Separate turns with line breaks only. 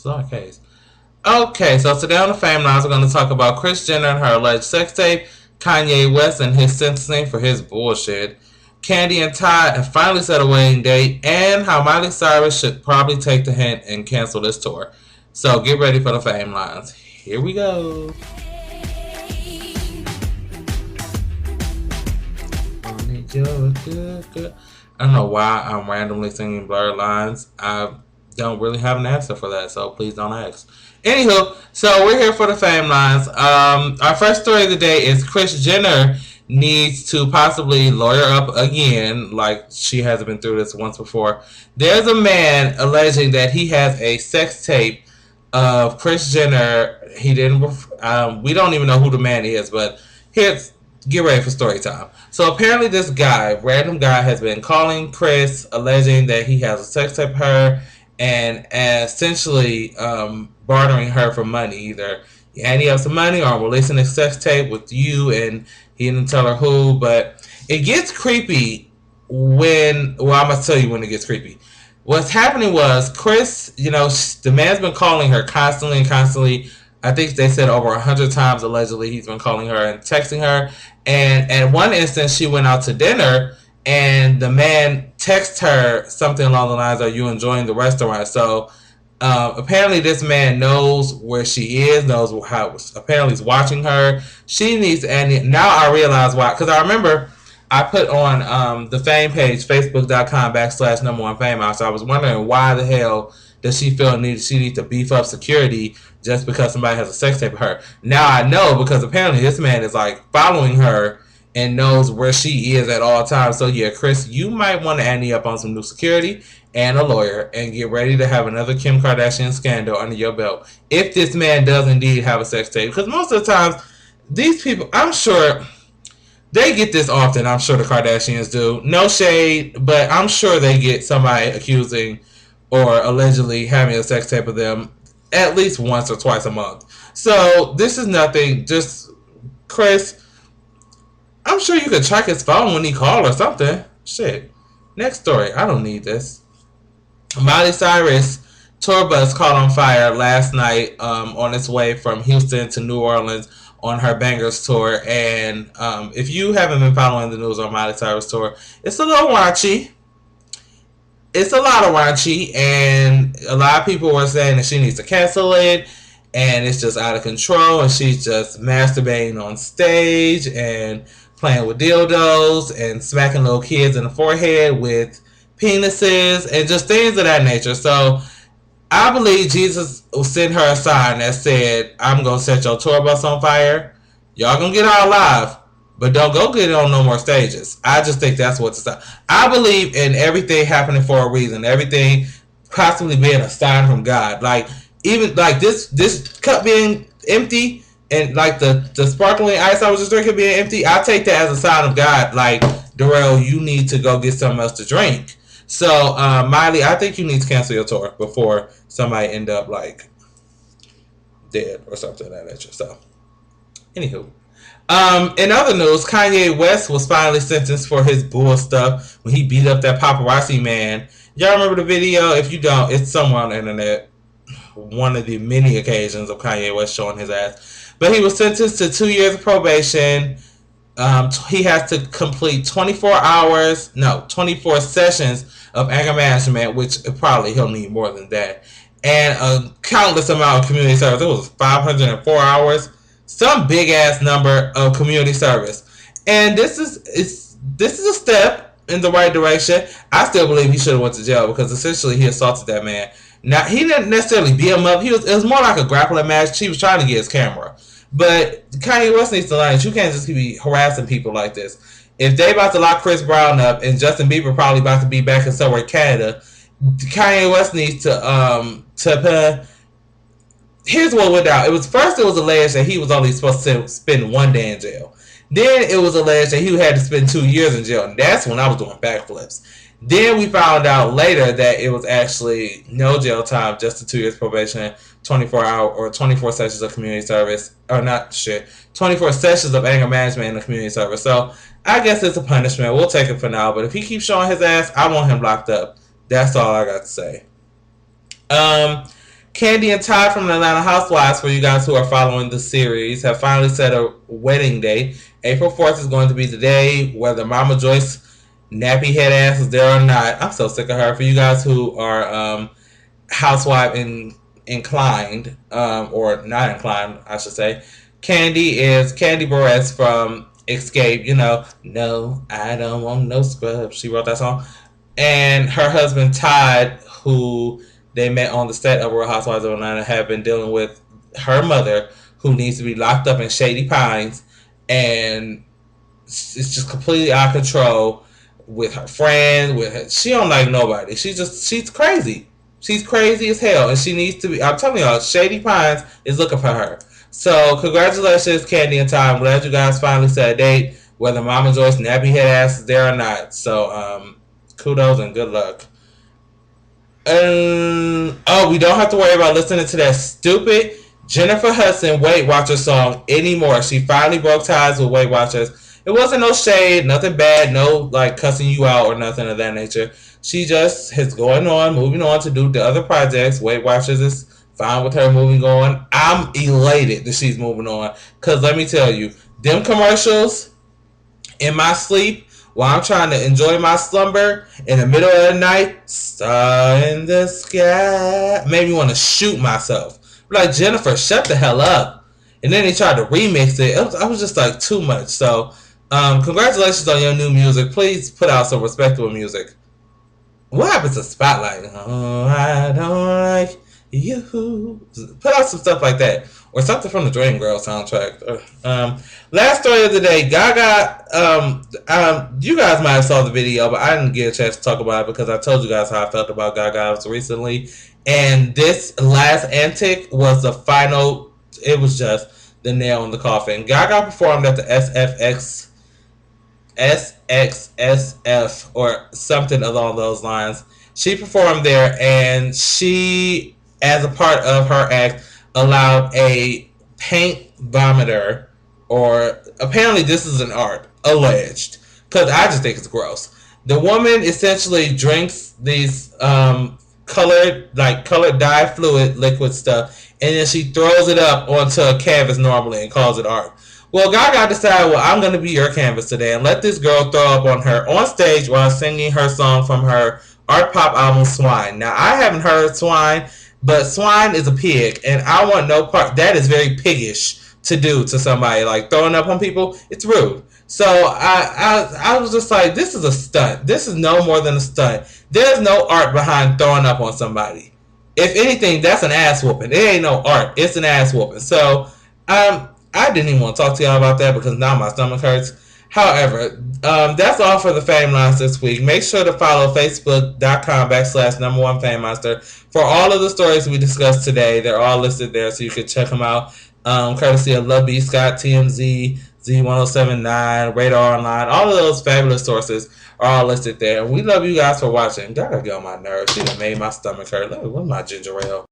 It's not a case. Okay, so today on the Fame Lines, we're going to talk about Kris Jenner and her alleged sex tape, Kanye West and his sentencing for his bullshit, Candy and Todd have finally set a wedding date, and how Miley Cyrus should probably take the hint and cancel this tour. So get ready for the Fame Lines. Here we go. I don't know why I'm randomly singing blurred lines. I don't really have an answer for that, so please don't ask. Anywho, so we're here for the Fame Lines. Our first story of the day is Kris Jenner needs to possibly lawyer up again, like she hasn't been through this once before. There's a man alleging that he has a sex tape of Kris Jenner. He didn't. We don't even know who the man is, but here's get ready for story time. So apparently, this guy, random guy, has been calling Kris, alleging that he has a sex tape of her, and essentially bartering her for money. Either you ante up some money, or I'm releasing a sex tape with you, and he didn't tell her who. But it gets creepy when. Well, I'm gonna tell you when it gets creepy. What's happening was Kris, the man's been calling her constantly and constantly. I think they said over 100 times allegedly he's been calling her and texting her. And at one instance, she went out to dinner, and the man texted her something along the lines, "Are you enjoying the restaurant?" So apparently, this man knows where she is, knows how. Apparently, he's watching her. She needs, and now I realize why. Because I remember I put on the Fame page, facebook.com/#1Fame. So I was wondering why the hell does she feel she needs to beef up security just because somebody has a sex tape of her. Now I know, because apparently this man is like following her and knows where she is at all times. So yeah, Kris, you might want to ante up on some new security and a lawyer and get ready to have another Kim Kardashian scandal under your belt. If this man does indeed have a sex tape. Because most of the times, these people, I'm sure they get this often. I'm sure the Kardashians do. No shade, but I'm sure they get somebody accusing or allegedly having a sex tape of them at least once or twice a month. So this is nothing. Just Kris, I'm sure you could track his phone when he called or something. Shit. Next story. I don't need this. Miley Cyrus tour bus caught on fire last night on its way from Houston to New Orleans on her Bangers tour. And if you haven't been following the news on Miley Cyrus tour, it's a little raunchy. It's a lot of raunchy, and a lot of people were saying that she needs to cancel it, and it's just out of control, and she's just masturbating on stage and playing with dildos and smacking little kids in the forehead with penises and just things of that nature. So I believe Jesus sent her a sign that said, "I'm gonna set your tour bus on fire. Y'all gonna get out alive, but don't go get it on no more stages." I just think that's what's up. I believe in everything happening for a reason. Everything possibly being a sign from God. Like, even like this cup being empty, and like the sparkling ice I was just drinking being empty, I take that as a sign of God. Like, Darrell, you need to go get something else to drink. So Miley, I think you need to cancel your tour before somebody end up like dead or something of that nature. So anywho. In other news, Kanye West was finally sentenced for his bull stuff when he beat up that paparazzi man. Y'all remember the video? If you don't, it's somewhere on the internet. One of the many occasions of Kanye West showing his ass. But he was sentenced to 2 years of probation. He has to complete 24 sessions of anger management, which probably he'll need more than that. And a countless amount of community service. It was 504 hours. Some big ass number of community service, and this is a step in the right direction. I still believe he should have went to jail, because essentially he assaulted that man. Now, he didn't necessarily beat him up. It was more like a grappling match. He was trying to get his camera, but Kanye West needs to learn that you can't just be harassing people like this. If they about to lock Chris Brown up and Justin Bieber probably about to be back in somewhere Canada, Kanye West needs to here's what went down. It was alleged that he was only supposed to spend 1 day in jail. Then it was alleged that he had to spend 2 years in jail, and that's when I was doing backflips. Then we found out later that it was actually no jail time, just a 2 years probation, 24 sessions of community service, or not shit, 24 sessions of anger management in the community service. So I guess it's a punishment. We'll take it for now. But if he keeps showing his ass, I want him locked up. That's all I got to say. Candy and Todd from the Atlanta Housewives, for you guys who are following the series, have finally set a wedding date. April 4th is going to be the day, whether Mama Joyce nappy head ass is there or not. I'm so sick of her. For you guys who are housewife inclined, or not inclined, I should say, Candy is Candy Barrett's from Escape. You know, no, I don't want no scrubs. She wrote that song. And her husband Todd, who they met on the set of Real Housewives of Atlanta, have been dealing with her mother, who needs to be locked up in Shady Pines, and it's just completely out of control with her friends. She don't like nobody. She's crazy. She's crazy as hell, and she needs to be. I'm telling y'all, Shady Pines is looking for her. So congratulations, Candy and Ty. I'm glad you guys finally set a date, whether Mama Joyce nappy head ass is there or not. So kudos and good luck. Oh, we don't have to worry about listening to that stupid Jennifer Hudson Weight Watchers song anymore. She finally broke ties with Weight Watchers. It wasn't no shade, nothing bad, no like cussing you out or nothing of that nature. She just is moving on to do the other projects. Weight Watchers is fine with her moving on. I'm elated that she's moving on. Because let me tell you, them commercials in my sleep, while I'm trying to enjoy my slumber in the middle of the night, star in the sky, made me want to shoot myself. Like, Jennifer, shut the hell up. And then they tried to remix it. I was just like, too much. So, congratulations on your new music. Please put out some respectable music. What happens to Spotlight? Oh, I don't like you. Put out some stuff like that. Or something from the Dreamgirls soundtrack. Last story of the day. Gaga, you guys might have saw the video, but I didn't get a chance to talk about it because I told you guys how I felt about Gaga recently. And this last antic was the final, it was just the nail in the coffin. Gaga performed at the SXSF or something along those lines. She performed there, and she, as a part of her act, allowed a paint vomiter, or apparently this is an art, alleged, because I just think it's gross. The woman essentially drinks these colored dye fluid liquid stuff, and then she throws it up onto a canvas normally and calls it art. Well, Gaga decided, well, I'm going to be your canvas today and let this girl throw up on her on stage while singing her song from her art pop album Swine. Now, I haven't heard Swine, but swine is a pig, and I want no part. That is very piggish to do to somebody, like throwing up on people. It's rude. So I was just like, this is a stunt. This is no more than a stunt. There's no art behind throwing up on somebody. If anything, that's an ass whooping. It ain't no art. It's an ass whooping. So I didn't even want to talk to y'all about that because now my stomach hurts. However, that's all for the Fame Lines this week. Make sure to follow facebook.com/#1FameMonster for all of the stories we discussed today. They're all listed there, so you can check them out. Courtesy of Love B. Scott, TMZ, Z1079, Radar Online. All of those fabulous sources are all listed there. We love you guys for watching. Gotta get on my nerves. She done made my stomach hurt. Look, where's my ginger ale?